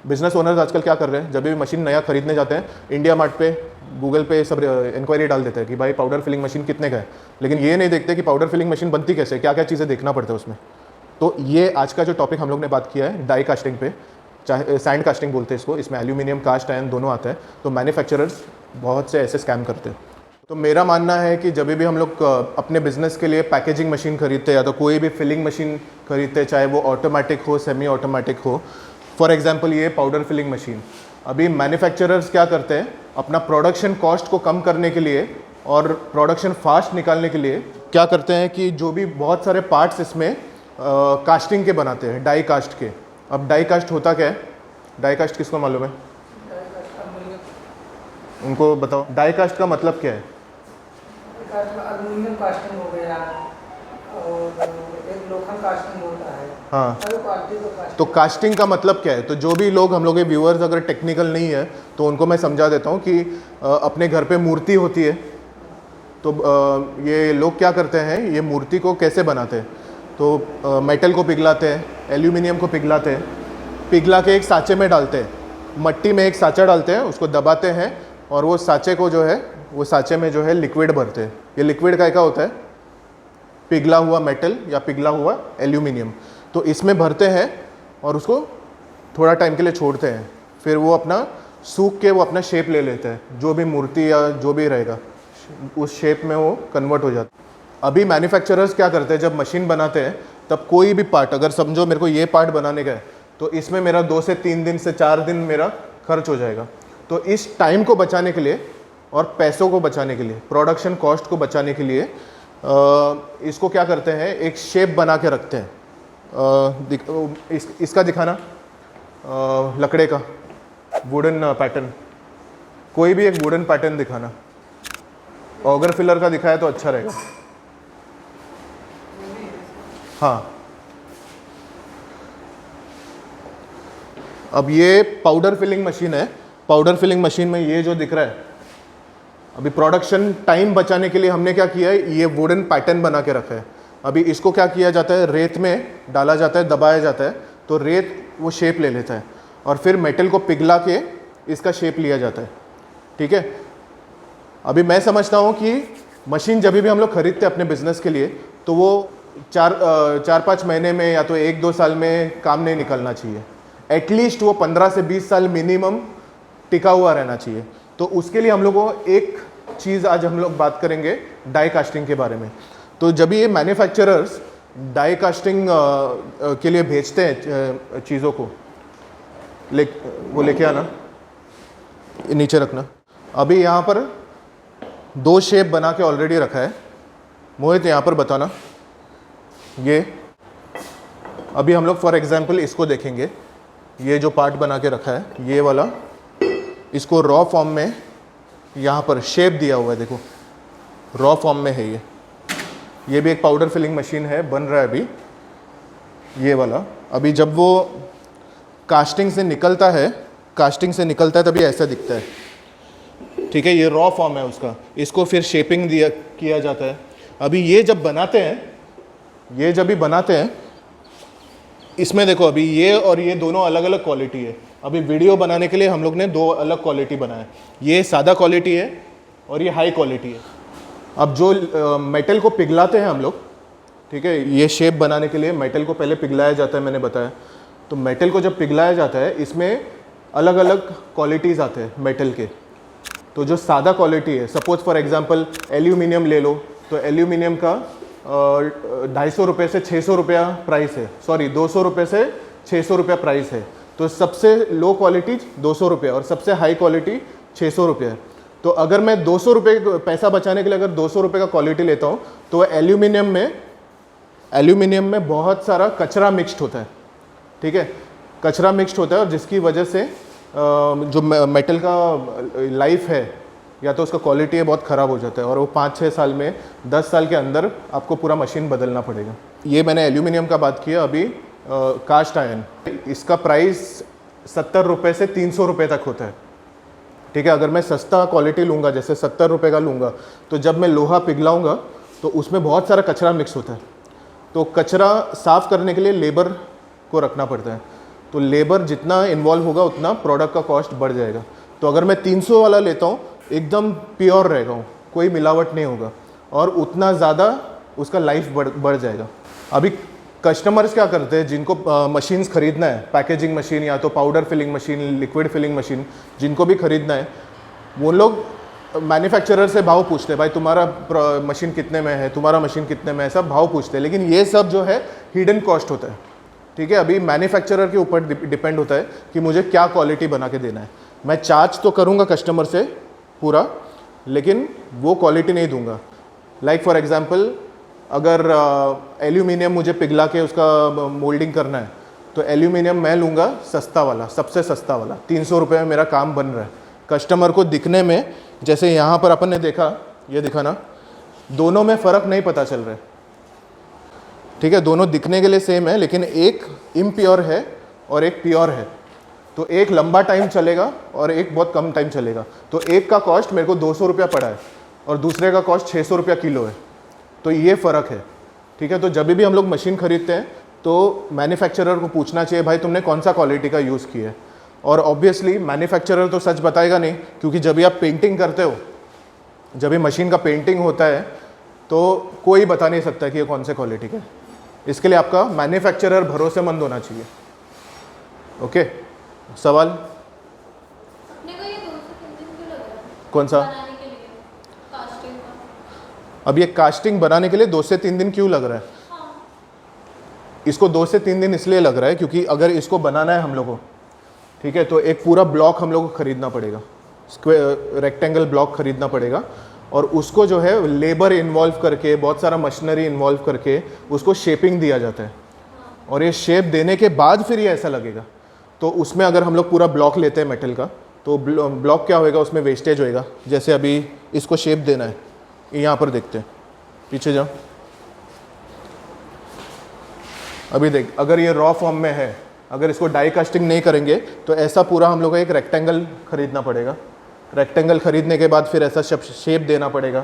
Business owners आजकल क्या कर रहे हैं, जब भी मशीन नया खरीदने जाते हैं इंडिया मार्ट पे, गूगल पे सब इंक्वायरी डाल देते हैं कि भाई पाउडर फिलिंग मशीन कितने का है, लेकिन ये नहीं देखते कि पाउडर फिलिंग मशीन बनती कैसे, क्या क्या चीज़ें देखना पड़ता है उसमें। तो ये आज का जो टॉपिक हम लोग ने बात किया है डाई कास्टिंग पे, चाहे सैंड कास्टिंग बोलते हैं इसको, इसमें एल्यूमिनियम कास्ट आयरन दोनों आता है। तो मैन्युफैक्चरर्स बहुत से ऐसे स्कैम करते हैं। तो मेरा मानना है कि जब भी हम लोग अपने बिजनेस के लिए पैकेजिंग मशीन खरीदते हैं या तो कोई भी फिलिंग मशीन खरीदते हैं, चाहे वो ऑटोमेटिक हो सेमी ऑटोमेटिक हो, फॉर एग्जांपल ये पाउडर फिलिंग मशीन, अभी मैन्युफैक्चरर्स क्या करते हैं अपना प्रोडक्शन कॉस्ट को कम करने के लिए और प्रोडक्शन फास्ट निकालने के लिए क्या करते हैं कि जो भी बहुत सारे पार्ट्स इसमें कास्टिंग के बनाते हैं, डाई कास्ट के। अब डाई कास्ट होता क्या है, डाई कास्ट किसको मालूम है, उनको बताओ, डाई कास्ट का मतलब क्या है। एल्यूमिनियम कास्टिंग हो गया और एक लोखंड कास्टिंग होता है। हाँ, तो कास्टिंग का मतलब क्या है, तो जो भी लोग हम लोग के व्यूअर्स अगर टेक्निकल नहीं है तो उनको मैं समझा देता हूँ कि अपने घर पे मूर्ति होती है, तो ये लोग क्या करते हैं, ये मूर्ति को कैसे बनाते हैं, तो मेटल को पिघलाते हैं, एल्यूमिनियम को पिघलाते हैं, पिघला के एक साँचे में डालते हैं, मट्टी में एक साँचा डालते हैं, उसको दबाते हैं और वो साँचे को जो है वो साँचे में जो है लिक्विड भरते हैं। ये लिक्विड क्या होता है, पिघला हुआ मेटल या पिघला हुआ एल्यूमिनियम। तो इसमें भरते हैं और उसको थोड़ा टाइम के लिए छोड़ते हैं, फिर वो अपना सूख के वो अपना शेप ले लेते हैं, जो भी मूर्ति या जो भी रहेगा उस शेप में वो कन्वर्ट हो जाता है। अभी मैन्युफैक्चरर्स क्या करते हैं, जब मशीन बनाते हैं तब कोई भी पार्ट, अगर समझो मेरे को ये पार्ट बनाने का है तो इसमें मेरा 2 से 3 दिन से 4 दिन मेरा खर्च हो जाएगा। तो इस टाइम को बचाने के लिए और पैसों को बचाने के लिए, प्रोडक्शन कॉस्ट को बचाने के लिए इसको क्या करते हैं, एक शेप बना के रखते हैं। इसका दिखाना, लकड़े का वुडन पैटर्न, कोई भी एक वुडन पैटर्न दिखाना, ऑगर फिलर का दिखाया तो अच्छा रहेगा। हाँ, अब ये पाउडर फिलिंग मशीन है, पाउडर फिलिंग मशीन में ये जो दिख रहा है, अभी प्रोडक्शन टाइम बचाने के लिए हमने क्या किया है, ये वुडन पैटर्न बना के रखा है। अभी इसको क्या किया जाता है, रेत में डाला जाता है, दबाया जाता है, तो रेत वो शेप ले लेता है और फिर मेटल को पिघला के इसका शेप लिया जाता है। ठीक है, अभी मैं समझता हूँ कि मशीन जब भी हम लोग खरीदते हैं अपने बिजनेस के लिए, तो वो 4-5 महीने में या तो 1-2 साल में काम नहीं निकलना चाहिए, एटलीस्ट वो 15 से 20 साल मिनिमम टिका हुआ रहना चाहिए। तो उसके लिए हम लोग को एक चीज़ आज हम लोग बात करेंगे डाई कास्टिंग के बारे में। तो जब ये मैन्युफैक्चरर्स डाई कास्टिंग के लिए भेजते हैं चीज़ों को, वो लेके आना, नीचे रखना। अभी यहाँ पर 2 शेप बना के ऑलरेडी रखा है, मोहित यहाँ पर बताना। ये अभी हम लोग फॉर एग्जांपल इसको देखेंगे, ये जो पार्ट बना के रखा है ये वाला, इसको रॉ फॉर्म में यहाँ पर शेप दिया हुआ है, देखो रॉ फॉर्म में है ये भी एक पाउडर फिलिंग मशीन है, बन रहा है अभी ये वाला। अभी जब वो कास्टिंग से निकलता है तभी ऐसा दिखता है। ठीक है, ये रॉ फॉर्म है उसका, इसको फिर शेपिंग किया जाता है। अभी ये जब भी बनाते हैं इसमें देखो, अभी ये और ये दोनों अलग अलग क्वालिटी है। अभी वीडियो बनाने के लिए हम लोग ने 2 अलग क्वालिटी बनाया, ये सादा क्वालिटी है और ये हाई क्वालिटी है। अब जो मेटल को पिघलाते हैं हम लोग, ठीक है, ये शेप बनाने के लिए मेटल को पहले पिघलाया जाता है, मैंने बताया। तो मेटल को जब पिघलाया जाता है इसमें अलग अलग क्वालिटीज़ आते हैं मेटल के। तो जो सादा क्वालिटी है, सपोज फॉर एग्जांपल एल्यूमिनियम ले लो, तो एल्यूमिनियम का 250 रुपये से 600 रुपया प्राइस है, सॉरी 200 रुपये से 600 रुपया प्राइस है। तो सबसे लो क्वालिटी 200 रुपये और सबसे हाई क्वालिटी 600 रुपये है। तो अगर मैं 200 रुपये पैसा बचाने के लिए अगर 200 रुपये का क्वालिटी लेता हूँ, तो एल्यूमिनियम में बहुत सारा कचरा मिक्स्ड होता है। ठीक है, कचरा मिक्स्ड होता है और जिसकी वजह से जो मेटल का लाइफ है या तो उसका क्वालिटी है बहुत ख़राब हो जाता है और वो 5-6 साल में 10 साल के अंदर आपको पूरा मशीन बदलना पड़ेगा। ये मैंने एल्यूमिनियम का बात किया। अभी कास्ट आयरन, इसका प्राइस 70 रुपये से 300 रुपये तक होता है। ठीक है, अगर मैं सस्ता क्वालिटी लूँगा, जैसे 70 रुपये का लूँगा, तो जब मैं लोहा पिघलाऊँगा तो उसमें बहुत सारा कचरा मिक्स होता है। तो कचरा साफ़ करने के लिए लेबर को रखना पड़ता है। तो लेबर जितना इन्वॉल्व होगा उतना प्रोडक्ट का कॉस्ट बढ़ जाएगा। तो अगर मैं 300 वाला लेता हूँ एकदम प्योर रहेगा हूँ, कोई मिलावट नहीं होगा और उतना ज़्यादा उसका लाइफ बढ़ जाएगा। अभी कस्टमर्स क्या करते हैं, जिनको मशीन्स खरीदना है, पैकेजिंग मशीन या तो powder filling machine, liquid filling machine, जिनको भी खरीदना है, वो लोग मैन्युफैक्चरर से भाव पूछते हैं, भाई तुम्हारा मशीन कितने में है, तुम्हारा मशीन कितने में है, सब भाव पूछते हैं। लेकिन ये सब जो है हिडन कॉस्ट होता है, ठीक है। अभी मैन्युफैक्चरर के ऊपर डिपेंड होता है कि मुझे क्या क्वालिटी बना के देना है। मैं चार्ज तो करूँगा कस्टमर से पूरा, लेकिन वो क्वालिटी नहीं दूंगा। लाइक फॉर एग्जांपल, अगर एल्यूमिनियम मुझे पिघला के उसका मोल्डिंग करना है तो एल्यूमिनियम मैं लूँगा सस्ता वाला, सबसे सस्ता वाला, 300 रुपये में मेरा काम बन रहा है। कस्टमर को दिखने में, जैसे यहाँ पर अपन ने देखा, ये दिखा ना, दोनों में फ़र्क नहीं पता चल रहा है, ठीक है। दोनों दिखने के लिए सेम है, लेकिन एक इम्प्योर है और एक प्योर है। तो एक लंबा टाइम चलेगा और एक बहुत कम टाइम चलेगा। तो एक का कॉस्ट मेरे को 200 रुपया पड़ा है और दूसरे का कॉस्ट 600 रुपया किलो है। तो ये फ़र्क है, ठीक है। तो जब भी हम लोग मशीन खरीदते हैं तो मैन्युफैक्चरर को पूछना चाहिए, भाई तुमने कौन सा क्वालिटी का यूज़ किया है। और ऑब्वियसली मैन्युफैक्चरर तो सच बताएगा नहीं, क्योंकि जब भी आप पेंटिंग करते हो, जब भी मशीन का पेंटिंग होता है तो कोई बता नहीं सकता कि ये कौन से क्वालिटी का है। इसके लिए आपका मैन्युफैक्चरर भरोसेमंद होना चाहिए। ओके, सवाल? अपने को ये 2 से 3 दिन क्यों लग रहा है कौन सा? बनाने के लिए कास्टिंग का? अब ये कास्टिंग बनाने के लिए 2 से 3 दिन क्यों लग रहा है? हाँ, इसको 2 से 3 दिन इसलिए लग रहा है क्योंकि अगर इसको बनाना है हम लोगों को, ठीक है, तो एक पूरा ब्लॉक हम लोग को खरीदना पड़ेगा, स्क्वायर रेक्टेंगल ब्लॉक खरीदना पड़ेगा। और उसको जो है लेबर इन्वॉल्व करके, बहुत सारा मशीनरी इन्वॉल्व करके उसको शेपिंग दिया जाता है। और ये शेप देने के बाद फिर ये ऐसा लगेगा। तो उसमें अगर हम लोग पूरा ब्लॉक लेते हैं मेटल का, तो ब्लॉक क्या होएगा, उसमें वेस्टेज होएगा। जैसे अभी इसको शेप देना है, यहाँ पर देखते हैं, पीछे जाओ। अभी देख, अगर ये रॉ फॉर्म में है, अगर इसको डाई कास्टिंग नहीं करेंगे तो ऐसा पूरा हम लोग को एक रेक्टेंगल खरीदना पड़ेगा। रेक्टेंगल खरीदने के बाद फिर ऐसा सब शेप देना पड़ेगा।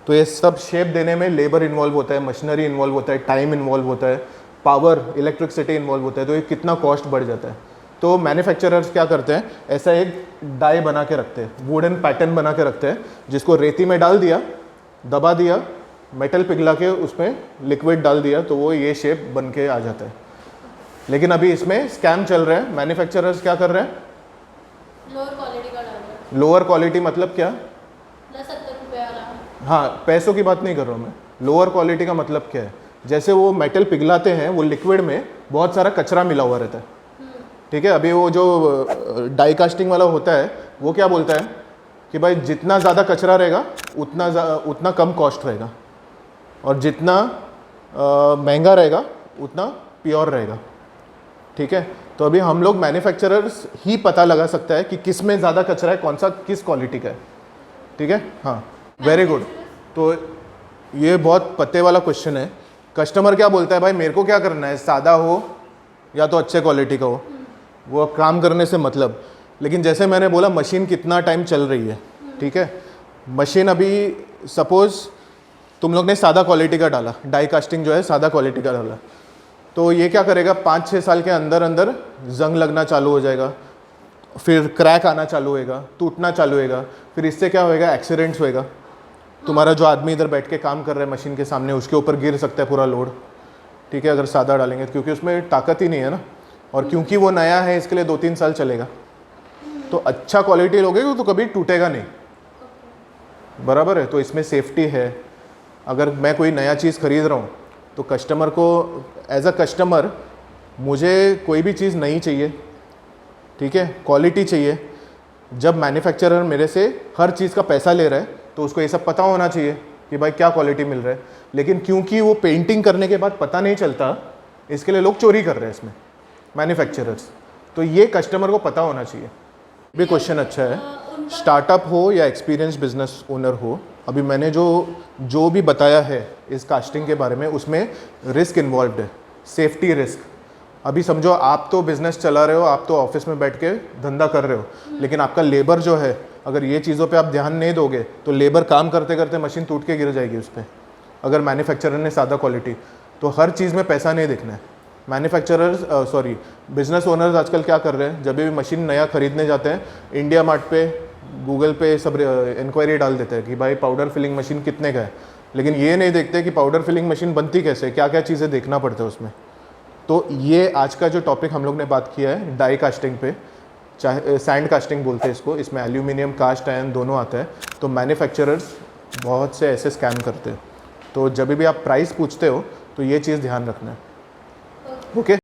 तो ये सब शेप देने में लेबर इन्वॉल्व होता है, मशीनरी इन्वॉल्व होता है, टाइम इन्वॉल्व होता है, पावर, इलेक्ट्रिसिटी इन्वॉल्व होता है। तो ये कितना कॉस्ट बढ़ जाता है। तो मैन्युफैक्चरर्स क्या करते हैं, ऐसा एक डाई बना के रखते हैं, वुडन पैटर्न बना के रखते हैं, जिसको रेती में डाल दिया, दबा दिया, मेटल पिघला के उसमें लिक्विड डाल दिया, तो वो ये शेप बन के आ जाता है। लेकिन अभी इसमें स्कैम चल रहा है। मैन्युफैक्चरर्स क्या कर रहे हैं, लोअर क्वालिटी का डाल रहा है। लोअर क्वालिटी मतलब क्या? 70 रुपये वाला। हाँ, पैसों की बात नहीं कर रहा हूँ मैं। लोअर क्वालिटी का मतलब क्या है, जैसे वो मेटल पिघलाते हैं, वो लिक्विड में बहुत सारा कचरा मिला हुआ रहता है, ठीक है। अभी वो जो डाई कास्टिंग वाला होता है वो क्या बोलता है कि भाई जितना ज़्यादा कचरा रहेगा उतना कम कॉस्ट रहेगा, और जितना महंगा रहेगा उतना प्योर रहेगा, ठीक है। तो अभी हम लोग मैन्युफैक्चरर्स ही पता लगा सकता है कि किस में ज़्यादा कचरा है, कौन सा किस क्वालिटी का है, ठीक है। हाँ, वेरी गुड। तो ये बहुत पत्ते वाला क्वेश्चन है। कस्टमर क्या बोलता है, भाई मेरे को क्या करना है, सादा हो या तो अच्छे क्वालिटी का हो, वो काम करने से मतलब। लेकिन जैसे मैंने बोला, मशीन कितना टाइम चल रही है, ठीक है। मशीन अभी सपोज़ तुम लोग ने सादा क्वालिटी का डाला, डाई कास्टिंग जो है सादा क्वालिटी का डाला, तो ये क्या करेगा, 5-6 साल के अंदर अंदर जंग लगना चालू हो जाएगा, फिर क्रैक आना चालू होएगा, टूटना चालू होएगा। फिर इससे क्या होएगा, एक्सीडेंट्स होएगा। तुम्हारा जो आदमी इधर बैठ के काम कर रहा है मशीन के सामने, उसके ऊपर गिर सकता है पूरा लोड, ठीक है, अगर सादा डालेंगे, क्योंकि उसमें ताकत ही नहीं है ना। और क्योंकि वो नया है, इसके लिए 2-3 साल चलेगा। तो अच्छा क्वालिटी लोगे तो कभी टूटेगा नहीं, बराबर है। तो इसमें सेफ्टी है। अगर मैं कोई नया चीज़ खरीद रहा हूँ तो कस्टमर को, एज अ कस्टमर, मुझे कोई भी चीज़ नहीं चाहिए, ठीक है, क्वालिटी चाहिए। जब मैन्युफैक्चरर मेरे से हर चीज़ का पैसा ले रहा है तो उसको ये सब पता होना चाहिए कि भाई क्या क्वालिटी मिल रहा है। लेकिन क्योंकि वो पेंटिंग करने के बाद पता नहीं चलता, इसके लिए लोग चोरी कर रहे हैं इसमें, मैन्युफैक्चरर्स। तो ये कस्टमर को पता होना चाहिए। भी क्वेश्चन अच्छा है। स्टार्टअप हो या एक्सपीरियंस बिजनेस ओनर हो, अभी मैंने जो भी बताया है इस कास्टिंग के बारे में, उसमें रिस्क इन्वॉल्व्ड है, सेफ्टी रिस्क। अभी समझो आप तो बिज़नेस चला रहे हो, आप तो ऑफिस में बैठ के धंधा कर रहे हो, लेकिन आपका लेबर जो है, अगर ये चीज़ों पे आप ध्यान नहीं दोगे तो लेबर काम करते करते मशीन टूट के गिर जाएगी उस पर। अगर मैन्युफैक्चरर ने सादा क्वालिटी, तो हर चीज़ में पैसा नहीं देखना है, मैन्युफैक्चरर्स सॉरी बिजनेस ओनर्स आजकल क्या कर रहे हैं, जब भी मशीन नया खरीदने जाते हैं इंडिया मार्ट पे गूगल पे सब इंक्वायरी डाल देते हैं कि भाई पाउडर फिलिंग मशीन कितने का है, लेकिन ये नहीं देखते कि पाउडर फिलिंग मशीन बनती कैसे, क्या क्या चीज़ें देखना पड़ता है उसमें। तो ये आज का जो टॉपिक हम लोग ने बात किया है डाई कास्टिंग पे, चाहे सैंड कास्टिंग बोलते हैं इसको, इसमें एल्यूमिनियम कास्ट आयरन दोनों आता है। तो मैन्युफैक्चरर्स बहुत से ऐसे स्कैम करते हैं, तो जब भी आप प्राइस पूछते हो तो ये चीज़ ध्यान रखना है। ओके